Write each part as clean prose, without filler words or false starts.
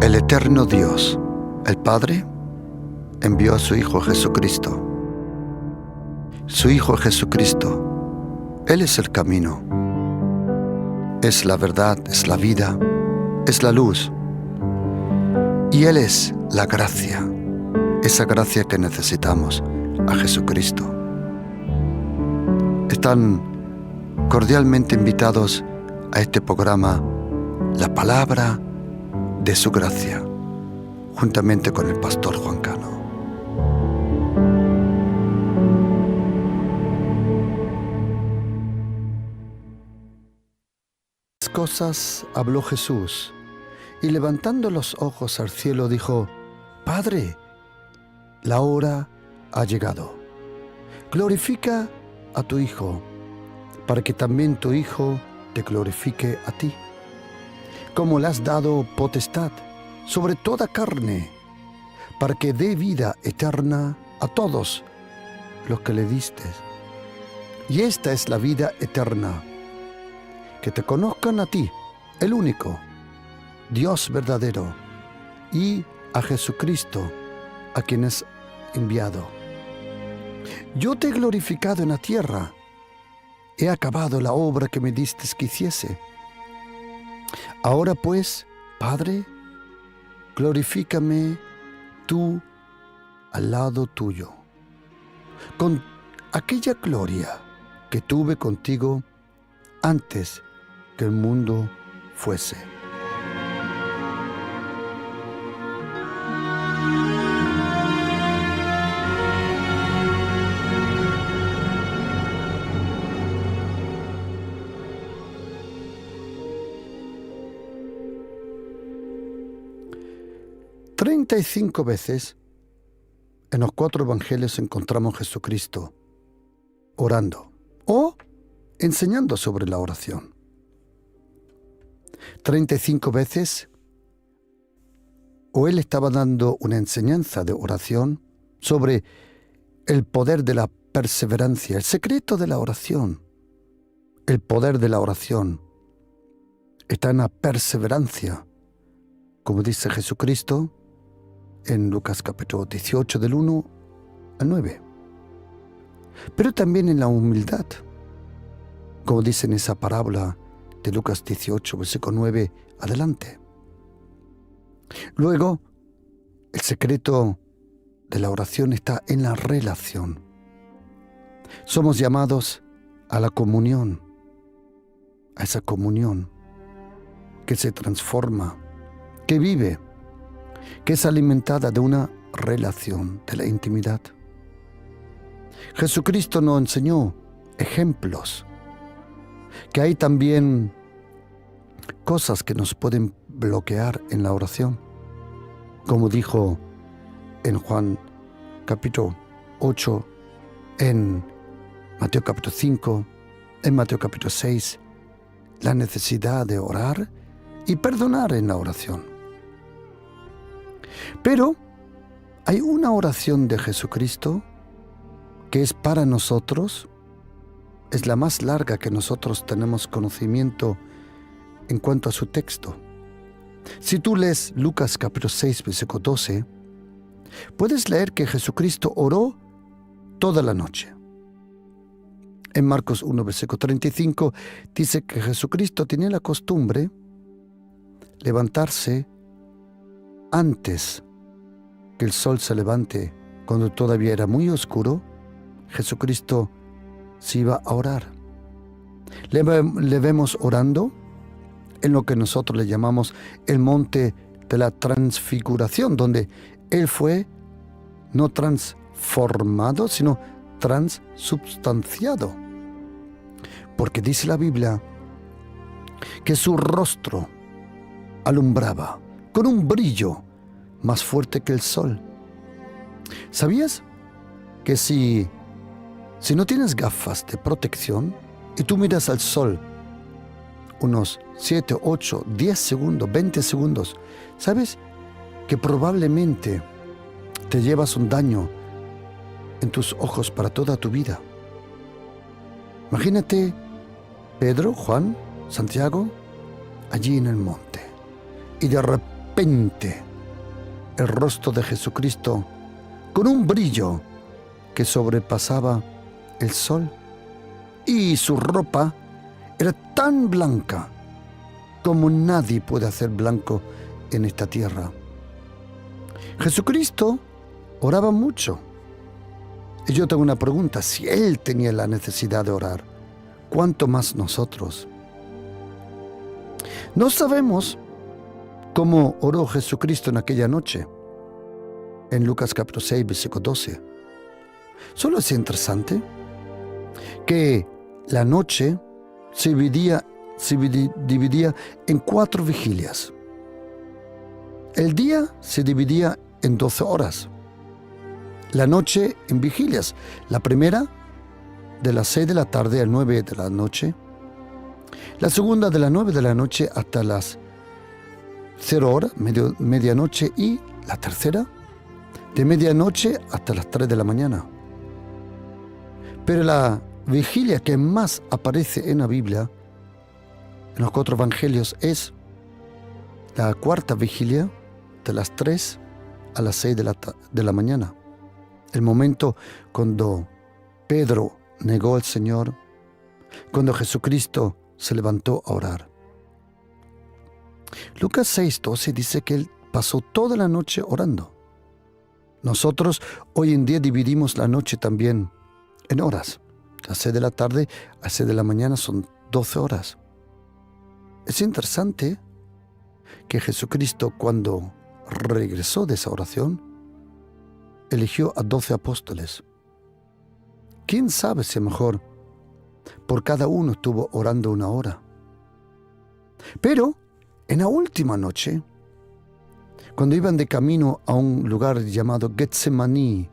El eterno Dios, el Padre, envió a su Hijo Jesucristo. Su Hijo Jesucristo, Él es el camino, es la verdad, es la vida, es la luz. Y Él es la gracia, esa gracia que necesitamos, a Jesucristo. Están cordialmente invitados a este programa, La Palabra de su Gracia, juntamente con el pastor Juan Cano. Las cosas habló Jesús, y levantando los ojos al cielo dijo: Padre, la hora ha llegado. Glorifica a tu Hijo, para que también tu Hijo te glorifique a ti, como le has dado potestad sobre toda carne, para que dé vida eterna a todos los que le diste. Y esta es la vida eterna, que te conozcan a ti, el único Dios verdadero, y a Jesucristo, a quien has enviado. Yo te he glorificado en la tierra, he acabado la obra que me diste que hiciese. Ahora pues, Padre, glorifícame tú al lado tuyo, con aquella gloria que tuve contigo antes que el mundo fuese. Treinta y 35 veces en los 4 evangelios encontramos a Jesucristo orando o enseñando sobre la oración. 35 veces o Él estaba dando una enseñanza de oración sobre el poder de la perseverancia, el secreto de la oración. El poder de la oración está en la perseverancia, como dice Jesucristo en Lucas capítulo 18, del 1 al 9. Pero también en la humildad, como dice en esa parábola de Lucas 18, versículo 9, adelante. Luego, el secreto de la oración está en la relación. Somos llamados a la comunión, a esa comunión que se transforma, que vive, que es alimentada de una relación, de la intimidad. Jesucristo nos enseñó ejemplos, que hay también cosas que nos pueden bloquear en la oración, como dijo en Juan capítulo 8, en Mateo capítulo 5, en Mateo capítulo 6, la necesidad de orar y perdonar en la oración. Pero hay una oración de Jesucristo que es para nosotros, es la más larga que nosotros tenemos conocimiento en cuanto a su texto. Si tú lees Lucas capítulo 6, versículo 12, puedes leer que Jesucristo oró toda la noche. En Marcos 1, versículo 35, dice que Jesucristo tenía la costumbre levantarse antes que el sol se levante, cuando todavía era muy oscuro. Jesucristo se iba a orar. Le vemos orando en lo que nosotros le llamamos el monte de la transfiguración, donde Él fue no transformado, sino transubstanciado. Porque dice la Biblia que su rostro alumbraba con un brillo más fuerte que el sol. ¿Sabías que si no tienes gafas de protección y tú miras al sol unos 7, 8, 10 segundos, 20 segundos, sabes que probablemente te llevas un daño en tus ojos para toda tu vida? Imagínate Pedro, Juan, Santiago, allí en el monte, y de repente el rostro de Jesucristo con un brillo que sobrepasaba el sol, y su ropa era tan blanca como nadie puede hacer blanco en esta tierra. Jesucristo oraba mucho. Y yo tengo una pregunta: si Él tenía la necesidad de orar, ¿cuánto más nosotros? No sabemos cómo oró Jesucristo en aquella noche, en Lucas capítulo 6, versículo 12. Solo es interesante que la noche se dividía en 4 vigilias. El día se dividía en 12 horas. La noche en vigilias. La primera, de las 6 de la tarde a 9 de la noche. La segunda, de las 9 de la noche hasta las 0 horas, medianoche. Y la tercera, de medianoche hasta las 3 de la mañana. Pero la vigilia que más aparece en la Biblia, en los 4 evangelios, es la cuarta vigilia, de las 3 a las 6 de la mañana. El momento cuando Pedro negó al Señor, cuando Jesucristo se levantó a orar. Lucas 6:12 dice que Él pasó toda la noche orando. Nosotros hoy en día dividimos la noche también en horas. A 6 de la tarde a 6 de la mañana son 12 horas. Es interesante que Jesucristo, cuando regresó de esa oración, eligió a 12 apóstoles. ¿Quién sabe si mejor por cada uno estuvo orando 1 hora? Pero en la última noche, cuando iban de camino a un lugar llamado Getsemaní,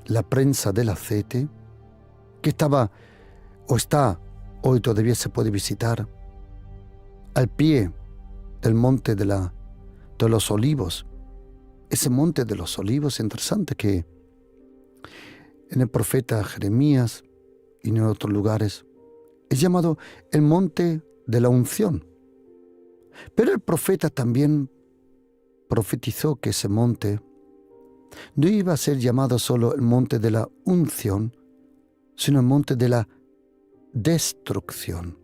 la prensa del aceite, que estaba o está, hoy todavía se puede visitar, al pie del monte de los olivos. Ese monte de los olivos es interesante, que en el profeta Jeremías y en otros lugares es llamado el monte de la unción. Pero el profeta también profetizó que ese monte no iba a ser llamado solo el monte de la unción, sino el monte de la destrucción.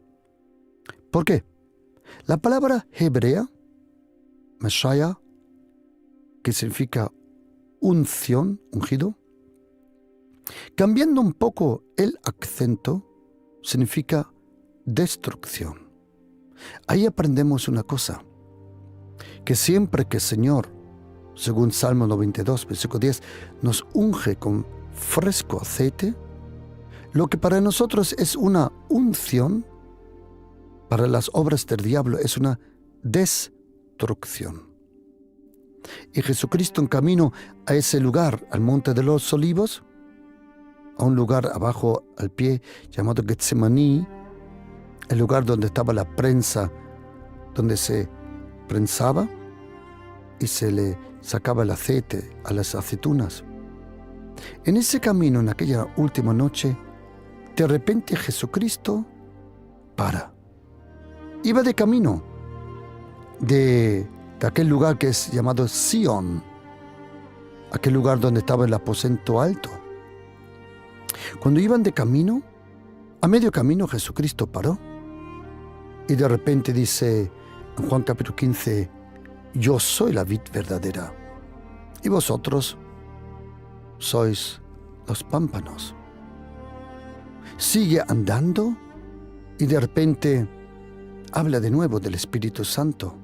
¿Por qué? La palabra hebrea, Messiah, que significa unción, ungido, cambiando un poco el acento, significa destrucción. Ahí aprendemos una cosa, que siempre que el Señor, según Salmo 92, versículo 10, nos unge con fresco aceite, lo que para nosotros es una unción, para las obras del diablo es una destrucción. Y Jesucristo, en camino a ese lugar, al monte de los olivos, a un lugar abajo al pie llamado Getsemaní, el lugar donde estaba la prensa, donde se prensaba y se le sacaba el aceite a las aceitunas. En ese camino, en aquella última noche, de repente Jesucristo para. Iba de camino de aquel lugar que es llamado Sion, aquel lugar donde estaba el aposento alto. Cuando iban de camino, a medio camino Jesucristo paró y de repente dice en Juan capítulo 15, yo soy la vid verdadera y vosotros sois los pámpanos. Sigue andando y de repente habla de nuevo del Espíritu Santo.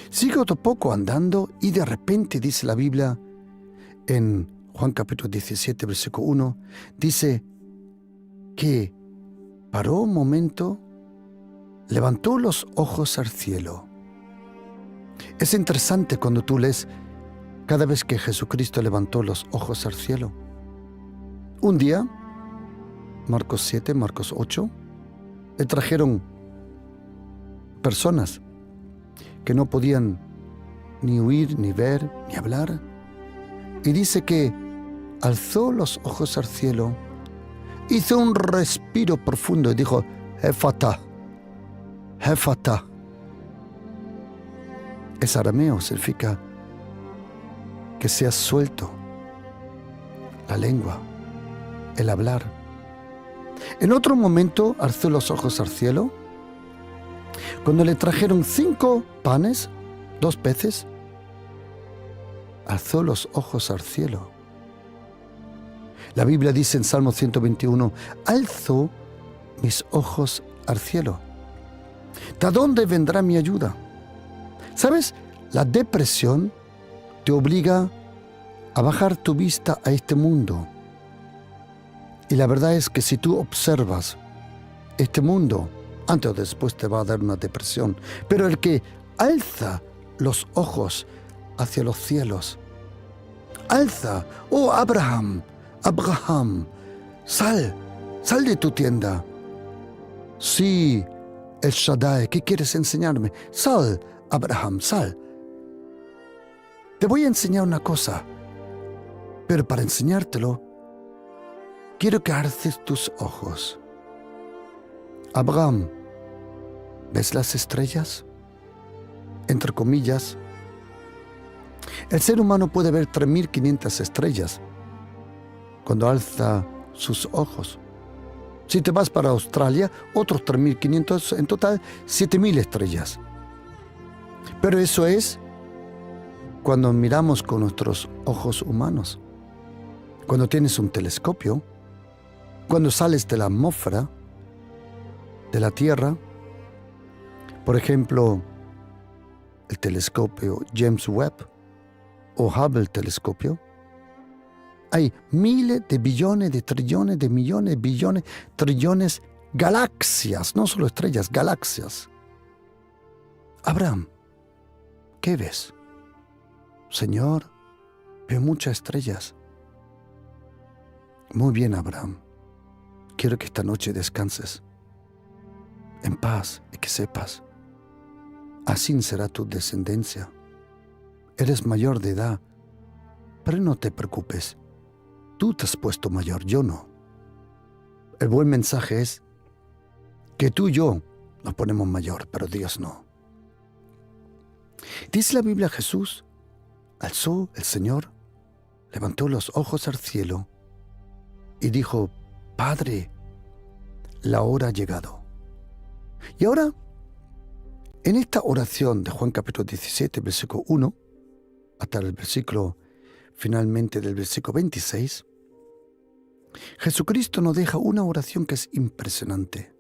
Sigue otro poco andando y de repente dice la Biblia en Juan capítulo 17, versículo 1, dice que paró un momento, levantó los ojos al cielo. Es interesante cuando tú lees cada vez que Jesucristo levantó los ojos al cielo. Un día, Marcos 7, Marcos 8, le trajeron personas que no podían ni oír, ni ver, ni hablar. Y dice que alzó los ojos al cielo, hizo un respiro profundo y dijo, Éfata, Éfata. Es arameo, significa que seas suelto, la lengua, el hablar. En otro momento alzó los ojos al cielo. Cuando le trajeron 5 panes, 2 peces, alzó los ojos al cielo. La Biblia dice en Salmo 121, alzo mis ojos al cielo. ¿De dónde vendrá mi ayuda? ¿Sabes? La depresión te obliga a bajar tu vista a este mundo. Y la verdad es que si tú observas este mundo, antes o después te va a dar una depresión. Pero el que alza los ojos hacia los cielos, alza, oh Abraham, sal de tu tienda. Sí, el Shaddai, ¿qué quieres enseñarme? Sal, Abraham, sal. Te voy a enseñar una cosa, pero para enseñártelo, quiero que alces tus ojos. Abraham, ¿ves las estrellas? Entre comillas, el ser humano puede ver 3.500 estrellas cuando alza sus ojos. Si te vas para Australia, otros 3.500, en total 7.000 estrellas. Pero eso es cuando miramos con nuestros ojos humanos. Cuando tienes un telescopio, cuando sales de la atmósfera, de la Tierra, por ejemplo, el telescopio James Webb o Hubble telescopio, hay miles de billones, de trillones, de millones, billones, trillones, galaxias, no solo estrellas, galaxias. Abraham, ¿qué ves? Señor, veo muchas estrellas. Muy bien, Abraham. Quiero que esta noche descanses en paz y que sepas, así será tu descendencia. Eres mayor de edad, pero no te preocupes. Tú te has puesto mayor, yo no. El buen mensaje es que tú y yo nos ponemos mayor, pero Dios no. Dice la Biblia, Jesús alzó el Señor, levantó los ojos al cielo y dijo, Padre, la hora ha llegado. Y ahora, en esta oración de Juan capítulo 17, versículo 1, hasta el versículo, finalmente del versículo 26, Jesucristo nos deja una oración que es impresionante.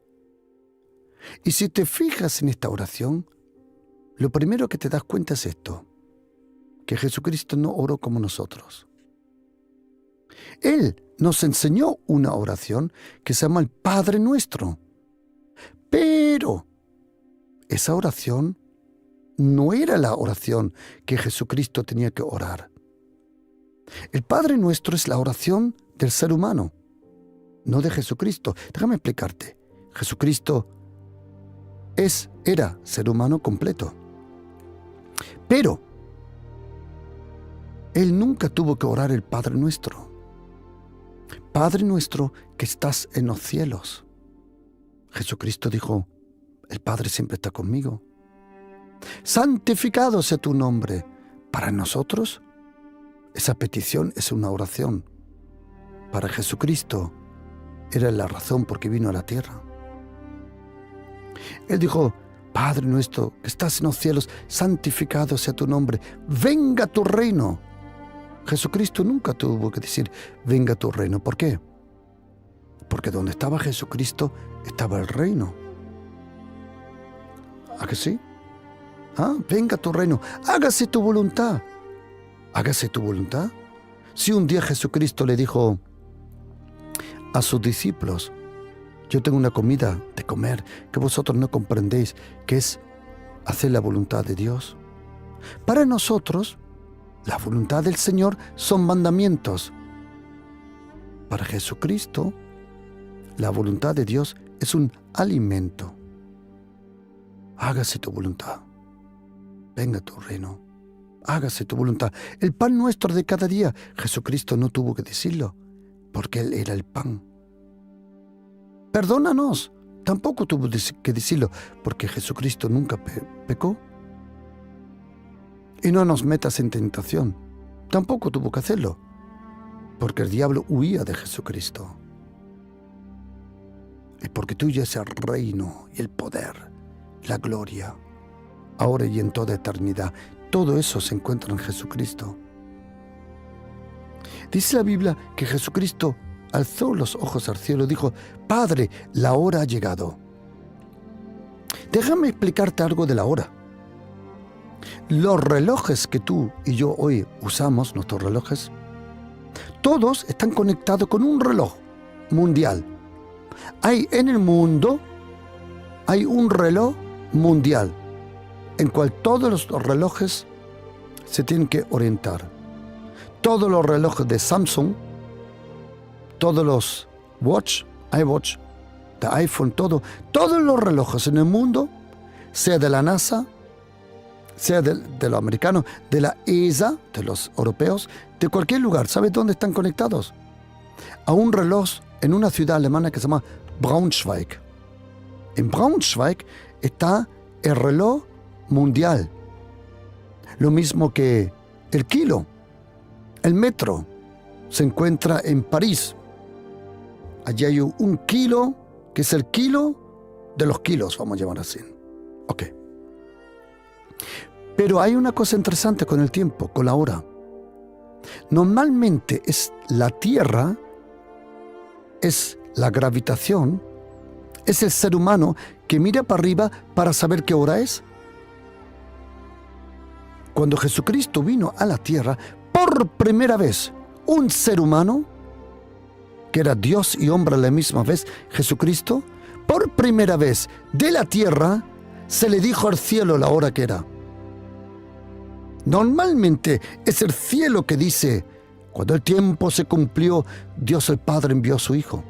Y si te fijas en esta oración, lo primero que te das cuenta es esto, que Jesucristo no oró como nosotros. Él nos enseñó una oración que se llama el Padre Nuestro. Pero esa oración no era la oración que Jesucristo tenía que orar. El Padre Nuestro es la oración del ser humano, no de Jesucristo. Déjame explicarte. Jesucristo era ser humano completo. Pero Él nunca tuvo que orar el Padre Nuestro. Padre nuestro que estás en los cielos. Jesucristo dijo, el Padre siempre está conmigo. Santificado sea tu nombre. Para nosotros, esa petición es una oración. Para Jesucristo, era la razón por qué vino a la tierra. Él dijo, Padre nuestro que estás en los cielos, santificado sea tu nombre. Venga tu reino. Jesucristo nunca tuvo que decir, venga tu reino. ¿Por qué? Porque donde estaba Jesucristo, estaba el reino. ¿A que sí? Venga tu reino, hágase tu voluntad. Hágase tu voluntad. Si un día Jesucristo le dijo a sus discípulos, yo tengo una comida de comer que vosotros no comprendéis, que es hacer la voluntad de Dios. Para nosotros, la voluntad del Señor son mandamientos. Para Jesucristo, la voluntad de Dios es un alimento. Hágase tu voluntad. Venga tu reino. Hágase tu voluntad. El pan nuestro de cada día. Jesucristo no tuvo que decirlo, porque Él era el pan. Perdónanos. Tampoco tuvo que decirlo, porque Jesucristo nunca pecó. Y no nos metas en tentación. Tampoco tuvo que hacerlo, porque el diablo huía de Jesucristo. Y porque tuyo es el reino y el poder, la gloria, ahora y en toda eternidad. Todo eso se encuentra en Jesucristo. Dice la Biblia que Jesucristo alzó los ojos al cielo y dijo: Padre, la hora ha llegado. Déjame explicarte algo de la hora. Los relojes que tú y yo hoy usamos, nuestros relojes, todos están conectados con un reloj mundial. En el mundo hay un reloj mundial en cual todos los relojes se tienen que orientar. Todos los relojes de Samsung, todos los iWatch, de iPhone, todos los relojes en el mundo, sea de la NASA, sea de los americanos, de la ESA, de los europeos, de cualquier lugar. ¿Sabes dónde están conectados? A un reloj en una ciudad alemana que se llama Braunschweig. En Braunschweig está el reloj mundial. Lo mismo que el kilo. El metro se encuentra en París. Allí hay un kilo, que es el kilo de los kilos, vamos a llamar así. Ok. Pero hay una cosa interesante con el tiempo, con la hora. Normalmente es la Tierra, es la gravitación, es el ser humano que mira para arriba para saber qué hora es. Cuando Jesucristo vino a la Tierra, por primera vez, un ser humano, que era Dios y hombre a la misma vez, Jesucristo, por primera vez de la Tierra, se le dijo al cielo la hora que era. Normalmente es el cielo que dice: cuando el tiempo se cumplió, Dios el Padre envió a su Hijo.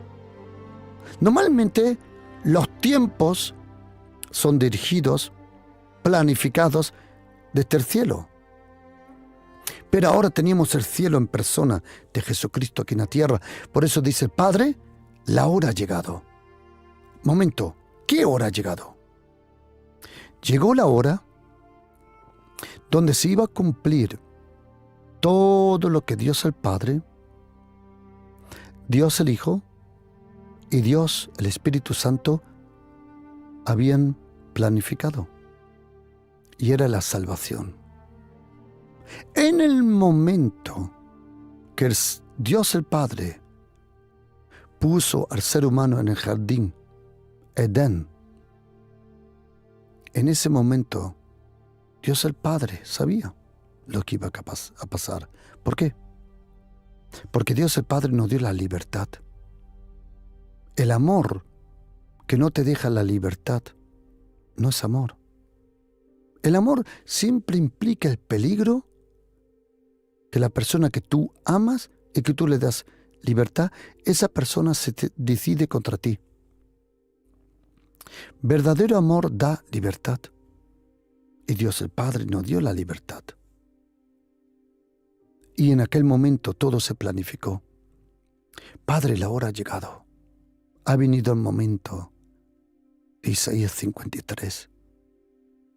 Normalmente los tiempos son dirigidos, planificados desde el cielo. Pero ahora teníamos el cielo en persona de Jesucristo aquí en la tierra. Por eso dice el Padre: la hora ha llegado. Momento, ¿qué hora ha llegado? Llegó la hora donde se iba a cumplir todo lo que Dios el Padre, Dios el Hijo y Dios el Espíritu Santo habían planificado. Y era la salvación. En el momento que Dios el Padre puso al ser humano en el jardín Edén, en ese momento Dios el Padre sabía lo que iba a pasar. ¿Por qué? Porque Dios el Padre nos dio la libertad. El amor que no te deja la libertad no es amor. El amor siempre implica el peligro que la persona que tú amas y que tú le das libertad, esa persona se decide contra ti. Verdadero amor da libertad. Y Dios el Padre nos dio la libertad. Y en aquel momento todo se planificó. Padre, la hora ha llegado. Ha venido el momento de Isaías 53.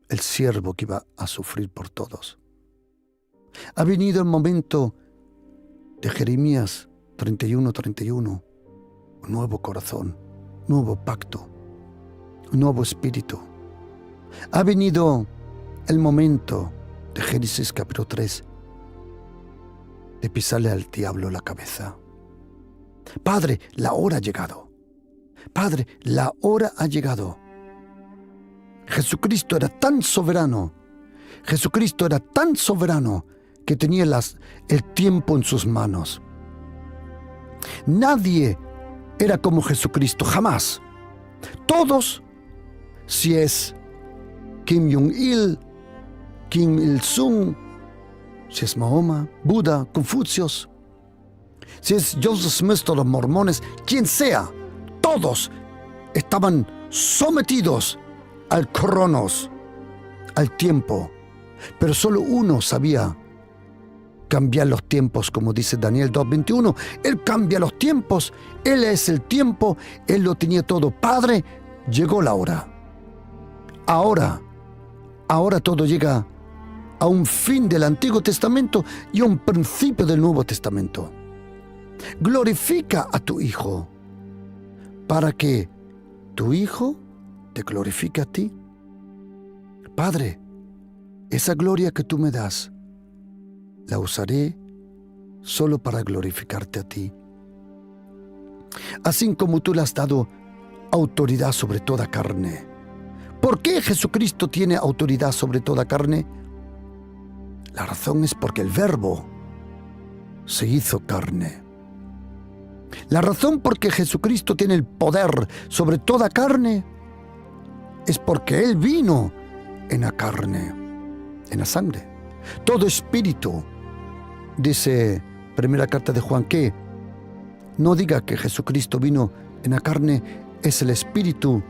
El siervo que iba a sufrir por todos. Ha venido el momento de Jeremías 31:31. Un nuevo corazón, nuevo pacto, un nuevo espíritu. Ha venido el momento de Génesis capítulo 3 de pisarle al diablo la cabeza. Padre, la hora ha llegado. Padre, la hora ha llegado. Jesucristo era tan soberano. Jesucristo era tan soberano que tenía el tiempo en sus manos. Nadie era como Jesucristo, jamás. Todos, si es Kim Jong-il, Kim Il-sung, si es Mahoma, Buda, Confucio, si es Joseph Smith o los mormones, quien sea, todos estaban sometidos al cronos, al tiempo. Pero solo uno sabía cambiar los tiempos, como dice Daniel 2:21. Él cambia los tiempos, Él es el tiempo, Él lo tenía todo. Padre, llegó la hora. Ahora todo llega a un fin del Antiguo Testamento y a un principio del Nuevo Testamento. Glorifica a tu Hijo para que tu Hijo te glorifique a ti. Padre, esa gloria que tú me das, la usaré solo para glorificarte a ti. Así como tú le has dado autoridad sobre toda carne. ¿Por qué Jesucristo tiene autoridad sobre toda carne? La razón es porque el Verbo se hizo carne. La razón por qué Jesucristo tiene el poder sobre toda carne es porque Él vino en la carne, en la sangre. Todo espíritu, dice primera carta de Juan, que no diga que Jesucristo vino en la carne, es el espíritu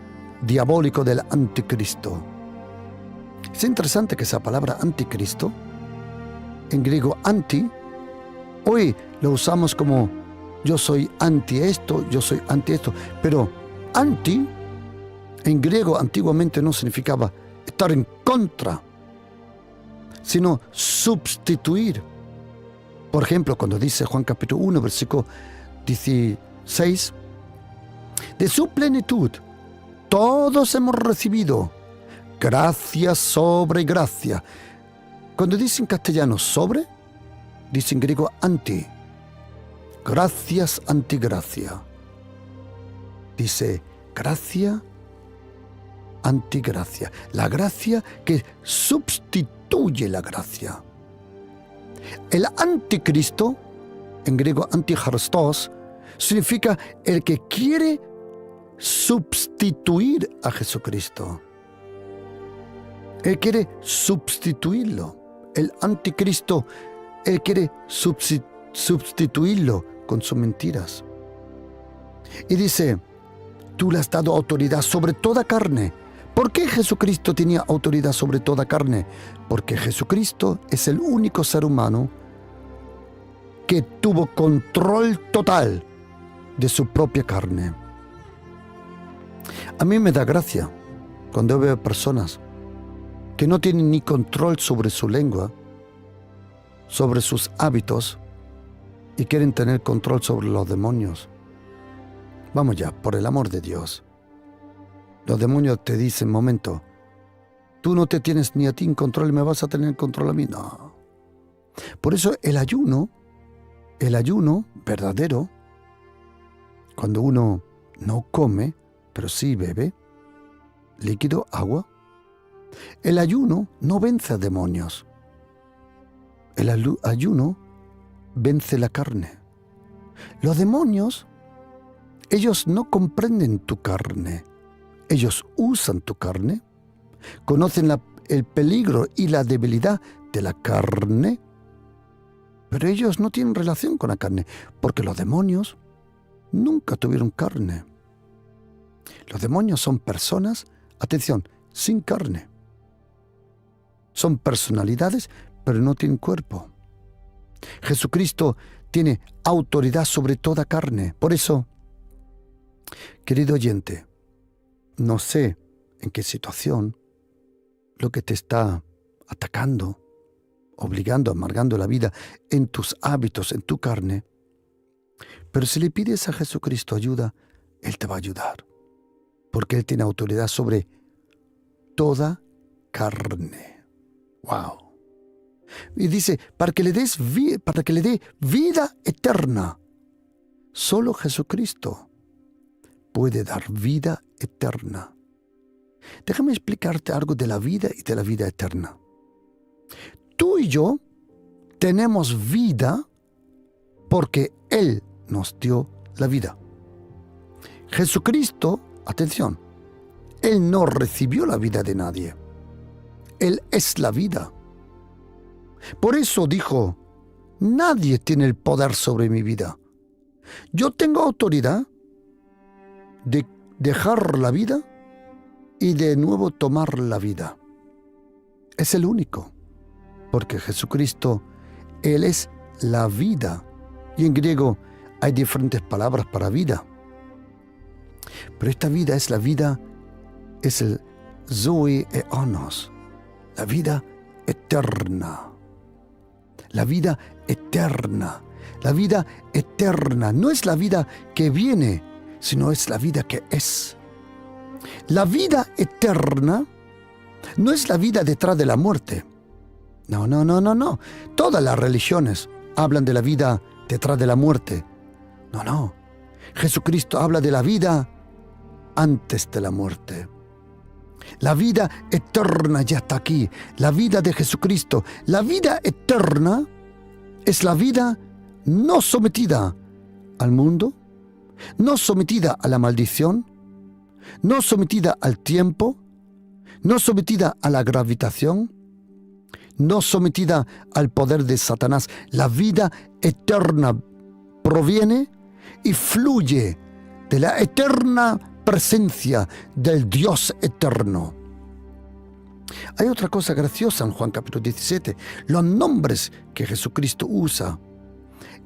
diabólico del anticristo. Es interesante que esa palabra anticristo, en griego anti, hoy lo usamos como yo soy anti esto, yo soy anti esto, pero anti en griego antiguamente no significaba estar en contra, sino sustituir. Por ejemplo, cuando dice Juan capítulo 1, versículo 16, de su plenitud todos hemos recibido gracia sobre gracia. Cuando dice en castellano sobre, dice en griego anti. Gracias antigracia. Dice gracia antigracia. La gracia que sustituye la gracia. El anticristo, en griego antichristos, significa el que quiere sustituir a Jesucristo. Él quiere sustituirlo. El anticristo, él quiere sustituirlo con sus mentiras. Y dice, tú le has dado autoridad sobre toda carne. ¿Por qué Jesucristo tenía autoridad sobre toda carne? Porque Jesucristo es el único ser humano que tuvo control total de su propia carne. A mí me da gracia cuando veo personas que no tienen ni control sobre su lengua, sobre sus hábitos, y quieren tener control sobre los demonios. Vamos ya, por el amor de Dios. Los demonios te dicen, momento, tú no te tienes ni a ti en control y me vas a tener en control a mí. No. Por eso el ayuno verdadero, cuando uno no come, pero sí bebe líquido, agua, el ayuno no vence a demonios. El ayuno vence la carne. Los demonios, ellos no comprenden tu carne. Ellos usan tu carne, conocen el peligro y la debilidad de la carne, pero ellos no tienen relación con la carne, porque los demonios nunca tuvieron carne. Los demonios son personas, atención, sin carne. Son personalidades, pero no tienen cuerpo. Jesucristo tiene autoridad sobre toda carne. Por eso, querido oyente, no sé en qué situación lo que te está atacando, obligando, amargando la vida en tus hábitos, en tu carne. Pero si le pides a Jesucristo ayuda, Él te va a ayudar. Porque Él tiene autoridad sobre toda carne. ¡Wow! Y dice, para que le dé vida eterna. Solo Jesucristo puede dar vida eterna. Déjame explicarte algo de la vida y de la vida eterna. Tú y yo tenemos vida porque Él nos dio la vida. Jesucristo, atención, Él no recibió la vida de nadie. Él es la vida. Por eso dijo, nadie tiene el poder sobre mi vida. Yo tengo autoridad de dejar la vida y de nuevo tomar la vida. Es el único, porque Jesucristo, Él es la vida. Y en griego hay diferentes palabras para vida. Pero esta vida es la vida, es el zoe eonos, la vida eterna. La vida eterna. La vida eterna no es la vida que viene, sino es la vida que es. La vida eterna no es la vida detrás de la muerte. No. Todas las religiones hablan de la vida detrás de la muerte. No. Jesucristo habla de la vida antes de la muerte. La vida eterna ya está aquí. La vida de Jesucristo. La vida eterna es la vida no sometida al mundo, no sometida a la maldición, no sometida al tiempo, no sometida a la gravitación, no sometida al poder de Satanás. La vida eterna proviene y fluye de la eterna presencia del Dios eterno. Hay otra cosa graciosa en Juan capítulo 17, los nombres que Jesucristo usa.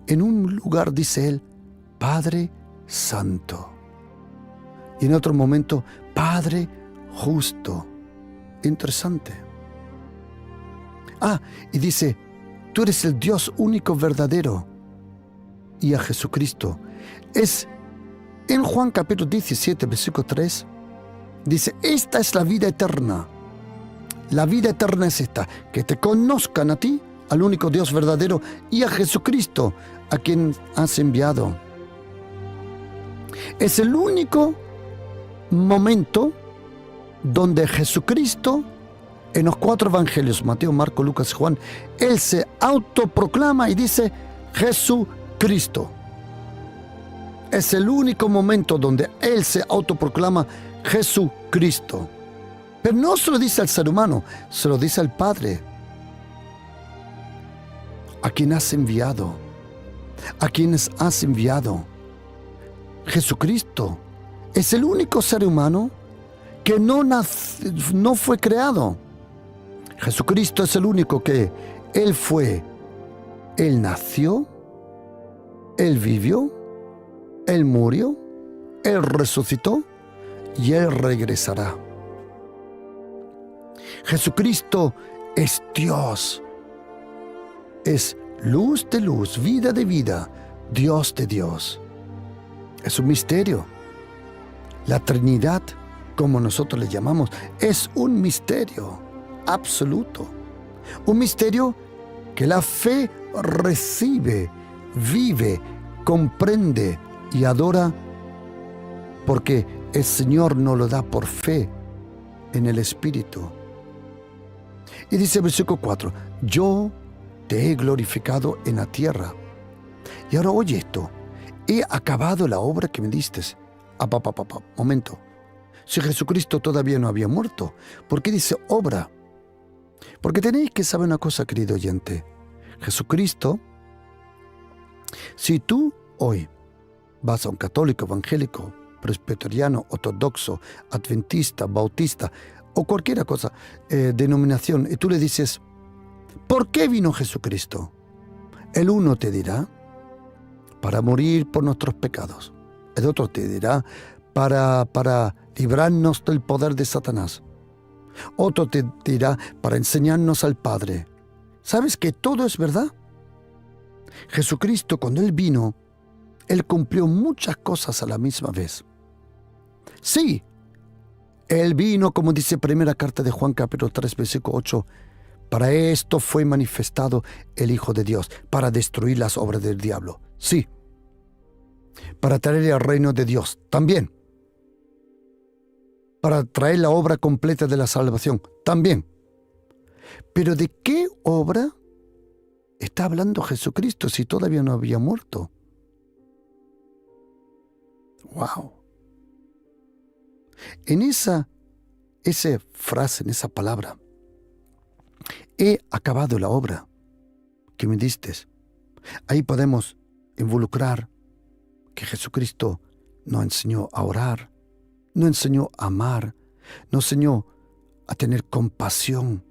En un lugar dice él, Padre Santo. Y en otro momento, Padre Justo. Interesante. Y dice, tú eres el Dios único verdadero. Y a Jesucristo. En Juan capítulo 17, versículo 3, dice, esta es la vida eterna. La vida eterna es esta, que te conozcan a ti, al único Dios verdadero, y a Jesucristo, a quien has enviado. Es el único momento donde Jesucristo, en los 4 evangelios, Mateo, Marco, Lucas y Juan, él se autoproclama y dice Jesucristo. Es el único momento donde él se autoproclama Jesucristo. Pero no se lo dice al ser humano, se lo dice al Padre, a quien has enviado, a quienes has enviado. Jesucristo es el único ser humano que no fue creado. Jesucristo es el único que Él nació, Él vivió, Él murió, Él resucitó y Él regresará. Jesucristo es Dios, es luz de luz, vida de vida, Dios de Dios. Es un misterio. La Trinidad, como nosotros le llamamos, es un misterio absoluto. Un misterio que la fe recibe, vive, comprende y adora, porque el Señor nos lo da por fe en el Espíritu. Y dice el versículo 4, yo te he glorificado en la tierra. Y ahora oye esto, he acabado la obra que me diste. Momento. Si Jesucristo todavía no había muerto, ¿por qué dice obra? Porque tenéis que saber una cosa, querido oyente. Jesucristo, si tú hoy vas a un católico, evangélico, presbiteriano, ortodoxo, adventista, bautista o cualquier cosa, denominación, y tú le dices, ¿por qué vino Jesucristo? El uno te dirá, para morir por nuestros pecados. El otro te dirá, para librarnos del poder de Satanás. Otro te dirá, para enseñarnos al Padre. ¿Sabes que todo es verdad? Jesucristo, cuando Él vino, Él cumplió muchas cosas a la misma vez. Sí, Él vino, como dice primera carta de Juan capítulo 3, versículo 8, para esto fue manifestado el Hijo de Dios, para destruir las obras del diablo. Sí. Para traer el reino de Dios. También. Para traer la obra completa de la salvación. También. Pero ¿de qué obra está hablando Jesucristo si todavía no había muerto? ¡Wow! En esa frase, en esa palabra, he acabado la obra que me diste. Ahí podemos involucrar que Jesucristo nos enseñó a orar, nos enseñó a amar, nos enseñó a tener compasión,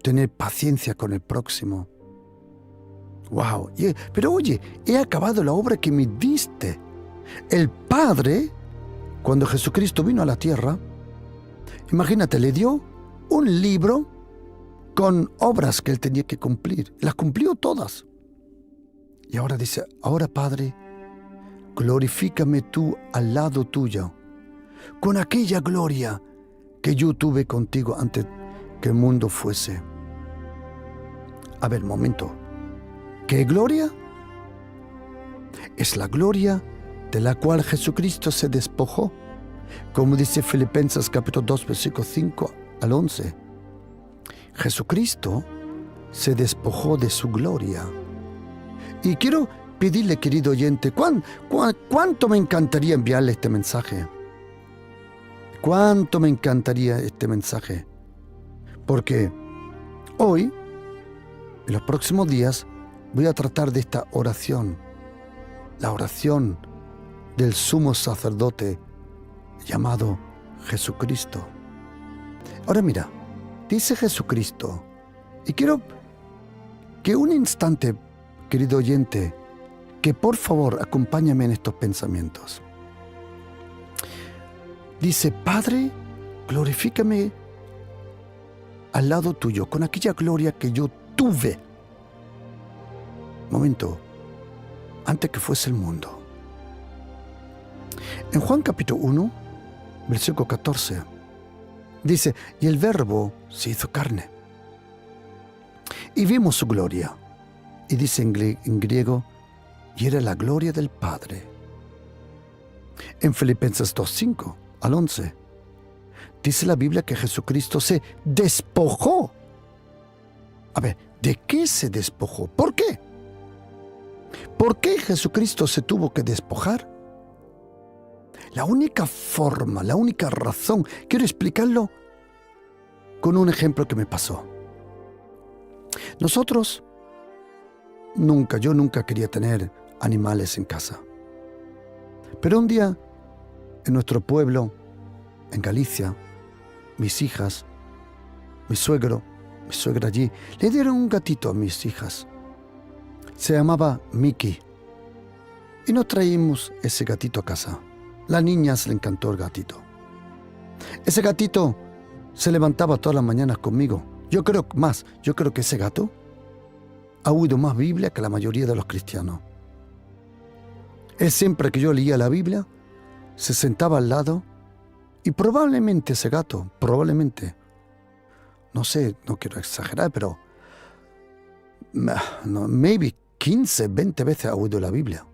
tener paciencia con el próximo. ¡Wow! Pero oye, he acabado la obra que me diste. El Padre, cuando Jesucristo vino a la tierra, imagínate, le dio un libro con obras que él tenía que cumplir. Las cumplió todas. Y ahora dice, ahora Padre, glorifícame tú al lado tuyo, con aquella gloria que yo tuve contigo antes que el mundo fuese. A ver, momento. ¿Qué gloria? Es la gloria de la cual Jesucristo se despojó, como dice Filipenses capítulo 2, versículos 5 al 11. Jesucristo se despojó de su gloria. Y quiero pedirle, querido oyente, ¿cuánto me encantaría enviarle este mensaje? ¿Cuánto me encantaría este mensaje? Porque hoy, en los próximos días, voy a tratar de esta oración, la oración del sumo sacerdote llamado Jesucristo. Ahora mira, dice Jesucristo, y quiero que un instante, querido oyente, que por favor acompáñame en estos pensamientos. Dice, Padre, glorifícame al lado tuyo, con aquella gloria que yo tuve. Momento, antes que fuese el mundo. En Juan capítulo 1, versículo 14, dice, y el Verbo se hizo carne. Y vimos su gloria. Y dice en griego, y era la gloria del Padre. En Filipenses 2:5 al 11, dice la Biblia que Jesucristo se despojó. A ver, ¿de qué se despojó? ¿Por qué? ¿Por qué Jesucristo se tuvo que despojar? La única forma, la única razón, quiero explicarlo con un ejemplo que me pasó. Yo nunca quería tener animales en casa. Pero un día, en nuestro pueblo, en Galicia, mis hijas, mi suegra allí, le dieron un gatito a mis hijas. Se llamaba Mickey. Y nos traímos ese gatito a casa. Las niñas le encantó el gatito. Ese gatito se levantaba todas las mañanas conmigo. Yo creo que ese gato ha oído más Biblia que la mayoría de los cristianos. Él siempre que yo leía la Biblia, se sentaba al lado y probablemente ese gato, no sé, no quiero exagerar, pero maybe 15, 20 veces ha oído la Biblia,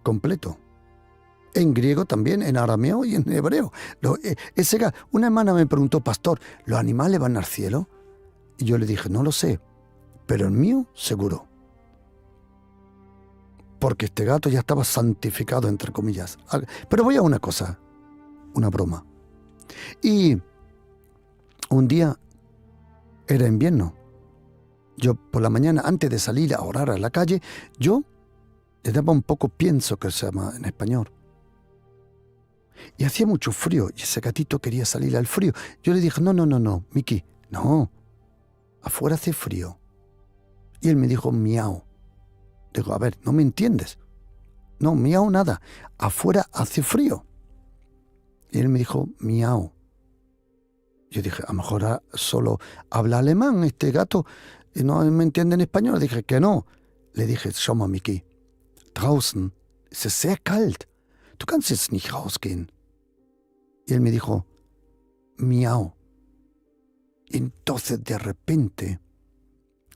completo. En griego también, en arameo y en hebreo. Una hermana me preguntó, pastor, ¿los animales van al cielo? Y yo le dije, no lo sé, pero el mío seguro. Porque este gato ya estaba santificado, entre comillas. Pero voy a una cosa, una broma. Y un día era invierno. Yo por la mañana, antes de salir a orar a la calle, yo le daba un poco pienso, que se llama en español. Y hacía mucho frío y ese gatito quería salir al frío. Yo le dije, no, Mickey, no, afuera hace frío. Y él me dijo, miau. Digo, a ver, ¿no me entiendes? No, miau nada, afuera hace frío. Y él me dijo, miau. Yo dije, a lo mejor solo habla alemán este gato y no me entiende en español. Dije que no. Le dije, schau mal, Mickey, draußen ist es sehr kalt. Du kannst jetzt nicht rausgehen. Y él me dijo, miau. Y entonces de repente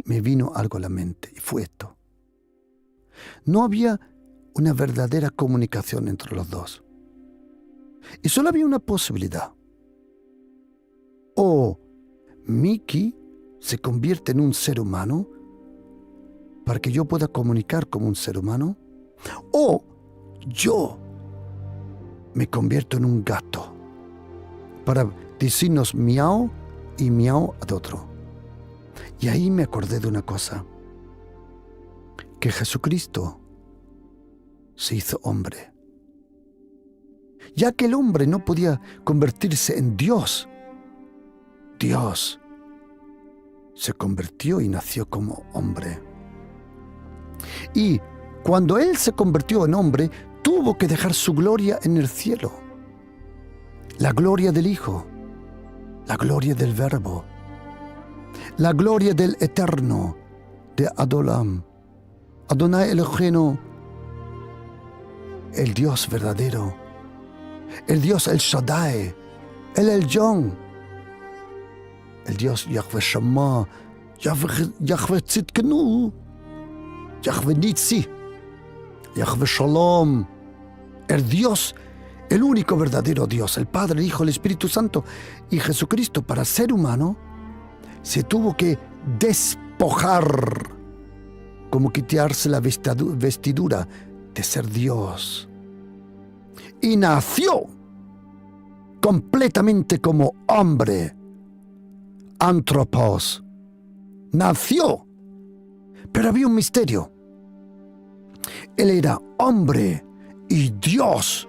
me vino algo a la mente y fue esto. No había una verdadera comunicación entre los dos. Y solo había una posibilidad. O Mickey se convierte en un ser humano para que yo pueda comunicar como un ser humano, o yo me convierto en un gato para decirnos miau y miau al otro. Y ahí me acordé de una cosa, que Jesucristo se hizo hombre. Ya que el hombre no podía convertirse en Dios, Dios se convirtió y nació como hombre. Y cuando Él se convirtió en hombre, tuvo que dejar su gloria en el cielo. La gloria del Hijo, la gloria del Verbo, la gloria del Eterno, de Adolam, Adonai Elohenu, el Dios verdadero, el Dios El Shaddai, el Elyon, el Dios Yahweh Shammah, Yahweh Tzidkenu, Yahweh Nitzi, Yahweh Shalom, el Dios, el único verdadero Dios, el Padre, el Hijo, el Espíritu Santo. Y Jesucristo, para ser humano, se tuvo que despojar, como quitarse la vestidura de ser Dios. Y nació completamente como hombre, antropos. Nació, pero había un misterio. Él era hombre y Dios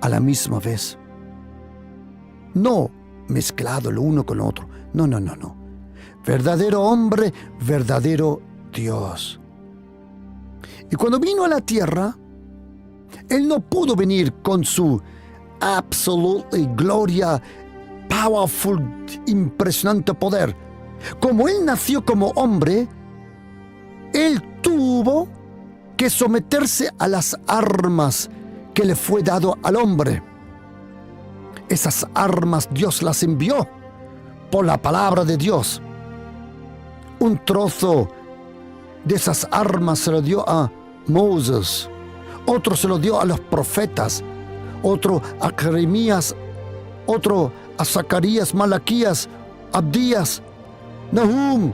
a la misma vez. No mezclado el uno con el otro. No. Verdadero hombre, verdadero Dios. Y cuando vino a la tierra, Él no pudo venir con su absoluta gloria, powerful, impresionante poder. Como Él nació como hombre, Él tuvo que someterse a las armas que le fue dado al hombre. Esas armas Dios las envió por la palabra de Dios. Un trozo de esas armas se lo dio a Moisés, otro se lo dio a los profetas, otro a Jeremías, otro a Zacarías, Malaquías, Abdías, Nahum,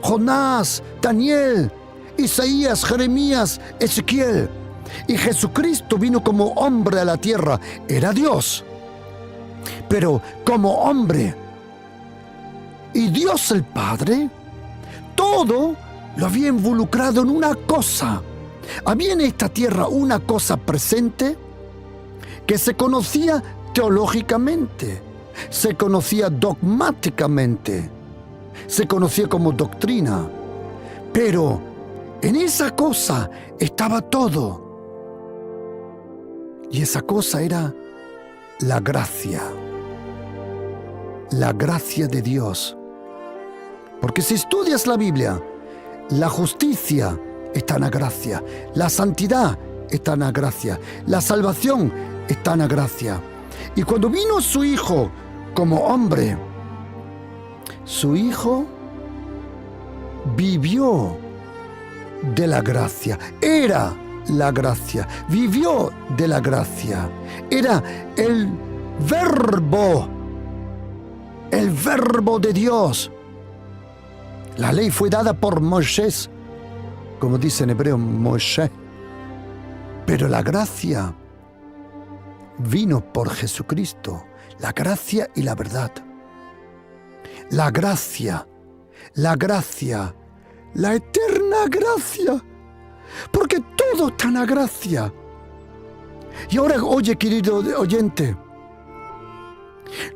Jonás, Daniel, Isaías, Jeremías, Ezequiel. Y Jesucristo vino como hombre a la tierra. Era Dios, pero como hombre. Y Dios el Padre, todo lo había involucrado en una cosa. Había en esta tierra una cosa presente que se conocía teológicamente, se conocía dogmáticamente, se conocía como doctrina. Pero en esa cosa estaba todo. Y esa cosa era la gracia de Dios. Porque si estudias la Biblia, la justicia está en la gracia, la santidad está en la gracia, la salvación está en la gracia. Y cuando vino su Hijo como hombre, su Hijo vivió de la gracia, era la gracia, vivió de la gracia, era el verbo de Dios. La ley fue dada por Moisés, como dice en hebreo Moshe, pero la gracia vino por Jesucristo, la gracia y la verdad. La gracia, la eterna gracia, porque todo está en la gracia. Y ahora, oye, querido oyente,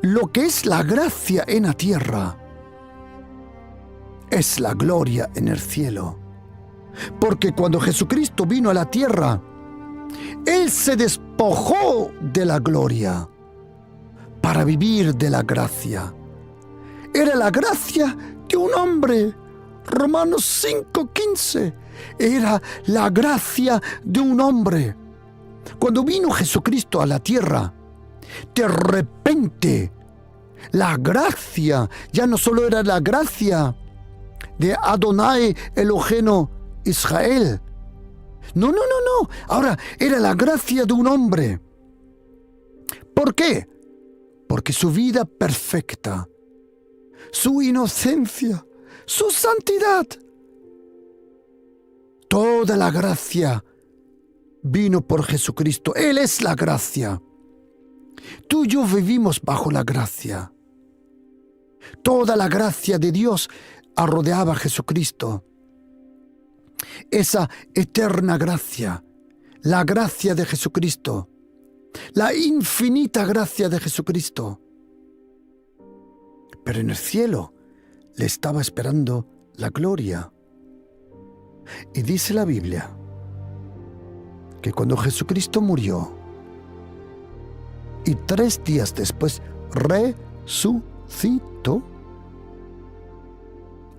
lo que es la gracia en la tierra es la gloria en el cielo. Porque cuando Jesucristo vino a la tierra, Él se despojó de la gloria para vivir de la gracia. Era la gracia de un hombre. Romanos 5:15. Era la gracia de un hombre. Cuando vino Jesucristo a la tierra, de repente, la gracia ya no solo era la gracia de Adonai Elohenu Israel. No. Ahora era la gracia de un hombre. ¿Por qué? Porque su vida perfecta, su inocencia, su santidad, toda la gracia vino por Jesucristo. Él es la gracia. Tú y yo vivimos bajo la gracia. Toda la gracia de Dios rodeaba a Jesucristo. Esa eterna gracia, la gracia de Jesucristo, la infinita gracia de Jesucristo. Pero en el cielo le estaba esperando la gloria. Y dice la Biblia que cuando Jesucristo murió y 3 días después resucitó,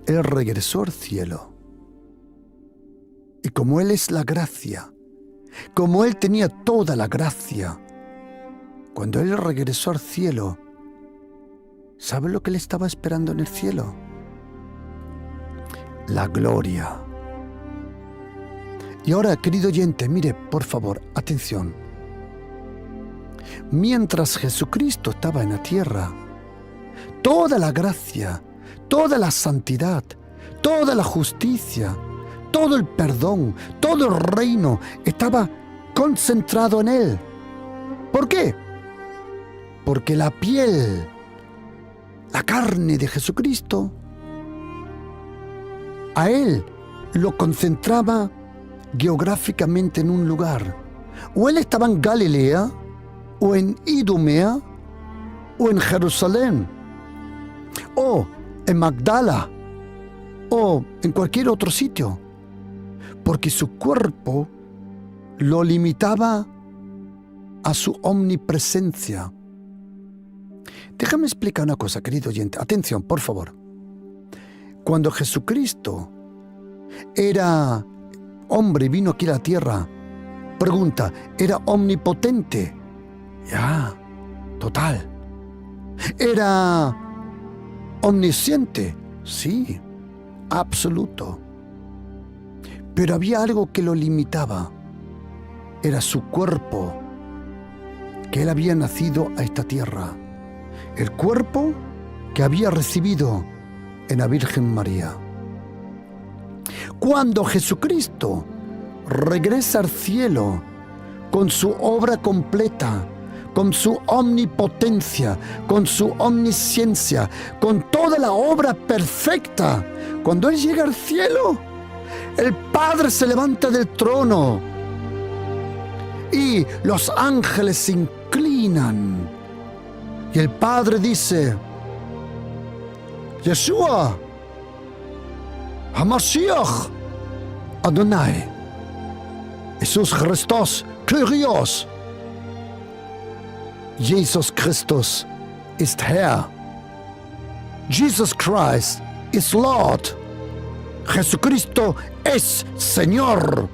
Él regresó al cielo. Y como Él es la gracia, como Él tenía toda la gracia, cuando Él regresó al cielo, ¿sabe lo que le estaba esperando en el cielo? La gloria. Y ahora, querido oyente, mire, por favor, atención. Mientras Jesucristo estaba en la tierra, toda la gracia, toda la santidad, toda la justicia, todo el perdón, todo el reino estaba concentrado en Él. ¿Por qué? Porque la piel, la carne de Jesucristo, a Él lo concentraba geográficamente en un lugar. O Él estaba en Galilea, o en Idumea, o en Jerusalén, o en Magdala, o en cualquier otro sitio, porque su cuerpo lo limitaba a su omnipresencia. Déjame explicar una cosa, querido oyente. Atención, por favor. Cuando Jesucristo era hombre y vino aquí a la tierra, pregunta, ¿era omnipotente? Ya, total. ¿Era omnisciente? Sí, absoluto. Pero había algo que lo limitaba. Era su cuerpo, que Él había nacido a esta tierra. El cuerpo que había recibido en la Virgen María. Cuando Jesucristo regresa al cielo con su obra completa, con su omnipotencia, con su omnisciencia, con toda la obra perfecta, cuando Él llega al cielo, el Padre se levanta del trono y los ángeles se inclinan. Y el Padre dice, Yeshua, HaMashiach, Adonai, Jesús Christos, Kyrios, Jesus Christus ist Herr. Jesus Christ is Lord. Jesucristo es Señor.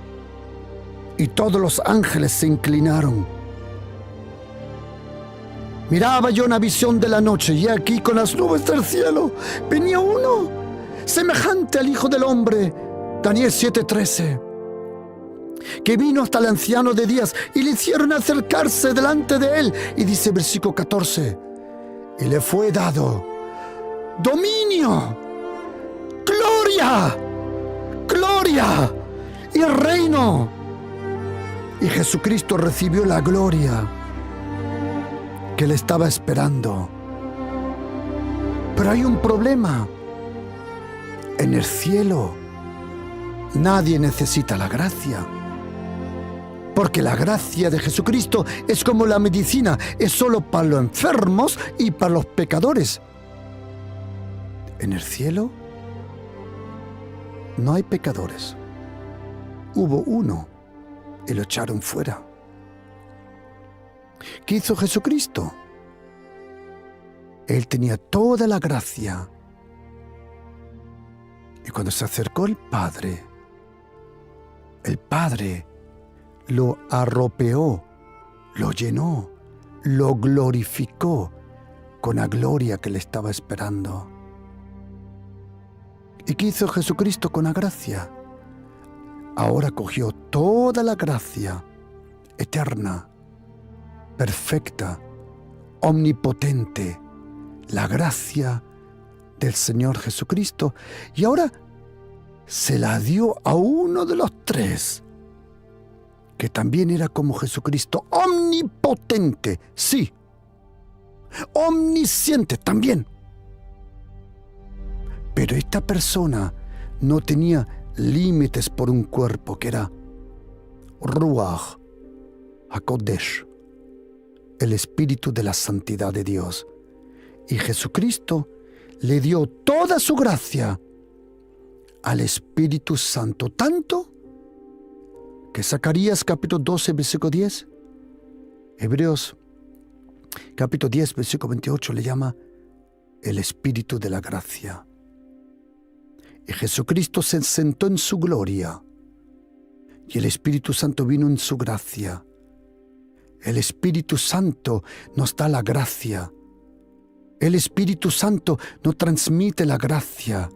Y todos los ángeles se inclinaron. Miraba yo una visión de la noche, y aquí con las nubes del cielo venía uno semejante al Hijo del Hombre, Daniel 7:13, que vino hasta el anciano de días y le hicieron acercarse delante de él. Y dice versículo 14, y le fue dado dominio, gloria, gloria y reino. Y Jesucristo recibió la gloria que le estaba esperando. Pero hay un problema. En el cielo nadie necesita la gracia, porque la gracia de Jesucristo es como la medicina, es solo para los enfermos y para los pecadores. En el cielo no hay pecadores. Hubo uno y lo echaron fuera. ¿Qué hizo Jesucristo? Él tenía toda la gracia. Y cuando se acercó el Padre lo arropeó, lo llenó, lo glorificó con la gloria que le estaba esperando. ¿Y qué hizo Jesucristo con la gracia? Ahora cogió toda la gracia eterna, perfecta, omnipotente, la gracia del Señor Jesucristo, y ahora se la dio a uno de los tres, que también era como Jesucristo, omnipotente, sí, omnisciente también. Pero esta persona no tenía límites por un cuerpo, que era Ruach HaKodesh, el Espíritu de la Santidad de Dios. Y Jesucristo le dio toda su gracia al Espíritu Santo, tanto que Zacarías capítulo 12, versículo 10, Hebreos capítulo 10, versículo 28 le llama el Espíritu de la gracia. Y Jesucristo se sentó en su gloria. Y el Espíritu Santo vino en su gracia. El Espíritu Santo nos da la gracia. El Espíritu Santo nos transmite la gracia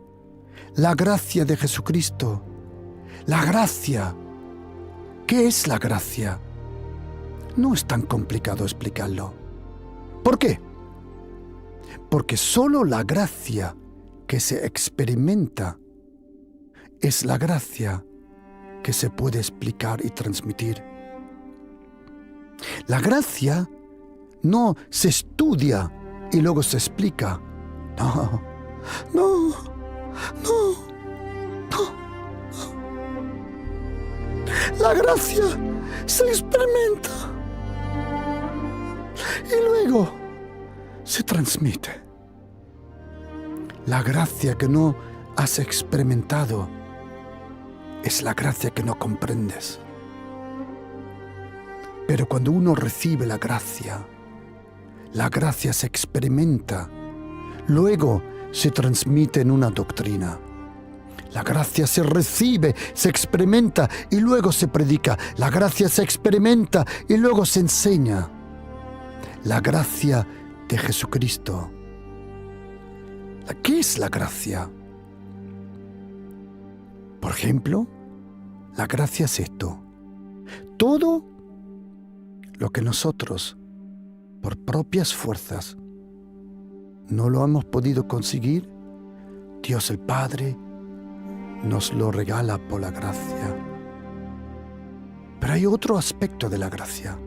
de Jesucristo. La gracia. ¿Qué es la gracia? No es tan complicado explicarlo. ¿Por qué? Porque solo la gracia que se experimenta es la gracia que se puede explicar y transmitir. La gracia no se estudia y luego se explica. No. La gracia se experimenta y luego se transmite. La gracia que no has experimentado es la gracia que no comprendes. Pero cuando uno recibe la gracia se experimenta, luego se transmite en una doctrina. La gracia se recibe, se experimenta y luego se predica. La gracia se experimenta y luego se enseña. La gracia de Jesucristo. ¿Qué es la gracia? Por ejemplo, la gracia es esto. Todo lo que nosotros, por propias fuerzas, no lo hemos podido conseguir, Dios el Padre nos lo regala por la gracia. Pero hay otro aspecto de la gracia,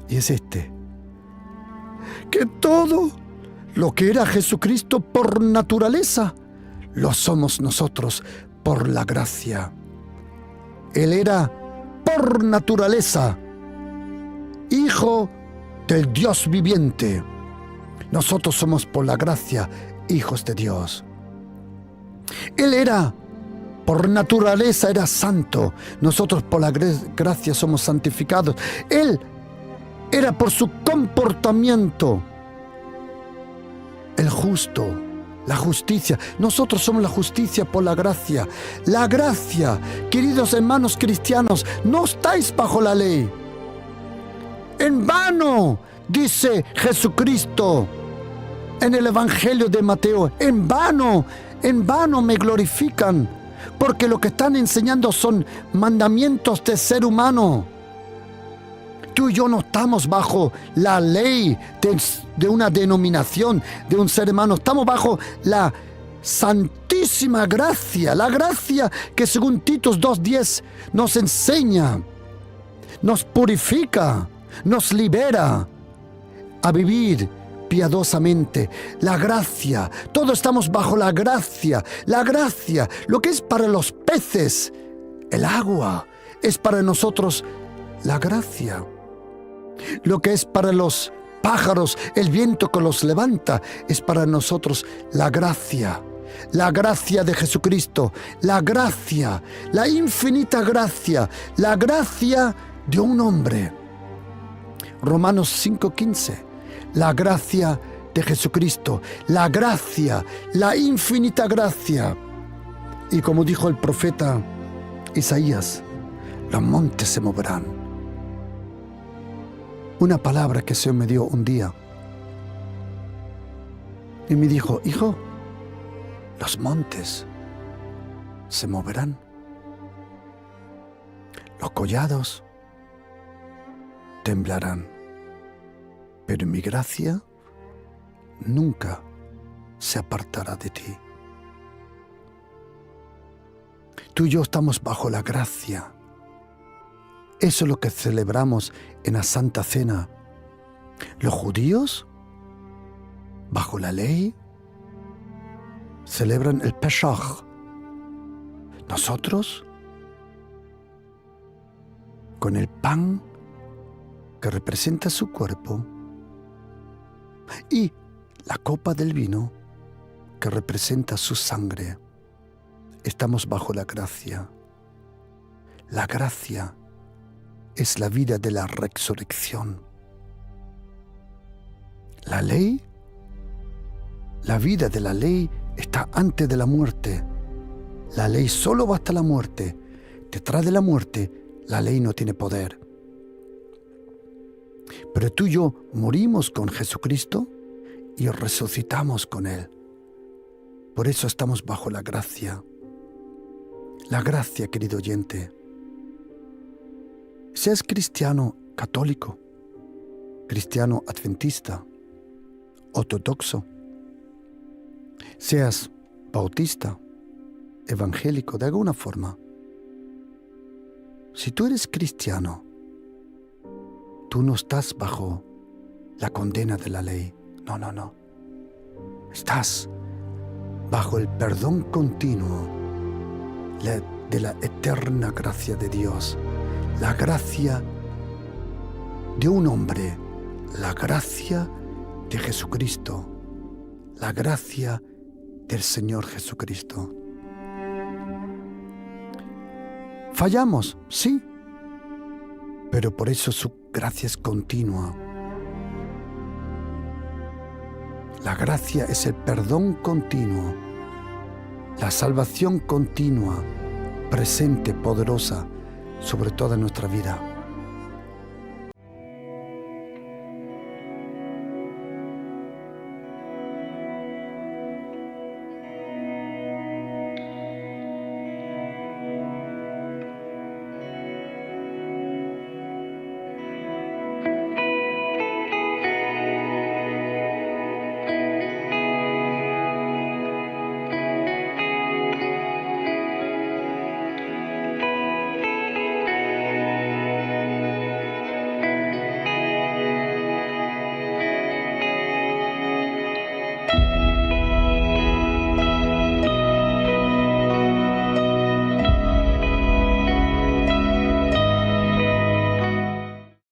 y es este: que todo lo que era Jesucristo por naturaleza, lo somos nosotros por la gracia. Él era por naturaleza Hijo del Dios viviente. Nosotros somos por la gracia hijos de Dios. Él era, por naturaleza era santo. Nosotros por la gracia somos santificados. Él era por su comportamiento el justo, la justicia. Nosotros somos la justicia por la gracia. La gracia, queridos hermanos cristianos, no estáis bajo la ley. En vano, dice Jesucristo en el Evangelio de Mateo, en vano me glorifican, porque lo que están enseñando son mandamientos de ser humano. Tú y yo no estamos bajo la ley de una denominación, de un ser humano. Estamos bajo la santísima gracia, la gracia que según Titus 2:10 nos enseña, nos purifica, nos libera a vivir piadosamente. La gracia, todos estamos bajo la gracia. La gracia, lo que es para los peces el agua, es para nosotros la gracia. Lo que es para los pájaros el viento que los levanta, es para nosotros la gracia. La gracia de Jesucristo, la gracia, la infinita gracia, la gracia de un hombre. Romanos 5:15, la gracia de Jesucristo, la gracia, la infinita gracia. Y como dijo el profeta Isaías, los montes se moverán. Una palabra que el Señor me dio un día. Y me dijo: hijo, los montes se moverán. Los collados temblarán. Pero mi gracia nunca se apartará de ti. Tú y yo estamos bajo la gracia. Eso es lo que celebramos en la Santa Cena. Los judíos, bajo la ley, celebran el Pesach. Nosotros, con el pan que representa su cuerpo y la copa del vino que representa su sangre, estamos bajo la gracia. La gracia es la vida de la resurrección. La ley, la vida de la ley está antes de la muerte. La ley solo va hasta la muerte. Detrás de la muerte, la ley no tiene poder. Pero tú y yo morimos con Jesucristo y resucitamos con Él. Por eso estamos bajo la gracia. La gracia, querido oyente. Seas cristiano católico, cristiano adventista, ortodoxo, seas bautista, evangélico, de alguna forma. Si tú eres cristiano, tú no estás bajo la condena de la ley. No, no, no. Estás bajo el perdón continuo de la eterna gracia de Dios. La gracia de un hombre, la gracia de Jesucristo, la gracia del Señor Jesucristo. Fallamos, sí, pero por eso su gracia es continua. La gracia es el perdón continuo, la salvación continua, presente, poderosa, sobre toda nuestra vida.